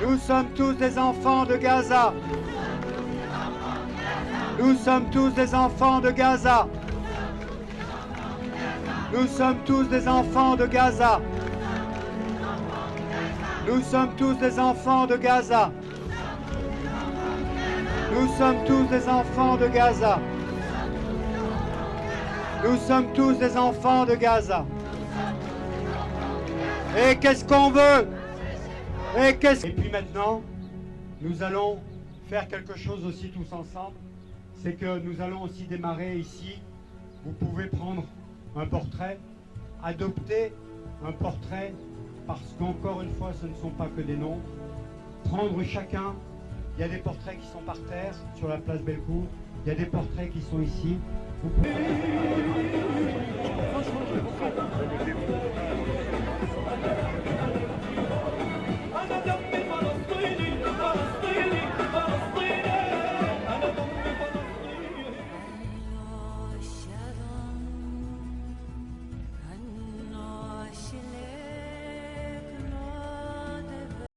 Nous sommes tous des enfants de Gaza. Nous sommes tous des enfants de Gaza. Nous sommes tous des enfants de Gaza. Nous sommes tous des enfants de Gaza. Nous sommes tous des enfants de Gaza. Nous sommes tous des enfants de Gaza. Et qu'est-ce qu'on veut? Et puis maintenant, nous allons faire quelque chose aussi tous ensemble. C'est que nous allons aussi démarrer ici. Vous pouvez prendre un portrait, adopter un portrait, parce qu'encore une fois, ce ne sont pas que des noms. Prendre chacun. Il y a des portraits qui sont par terre, sur la place Bellecour. Il y a des portraits qui sont ici. Vous pouvez...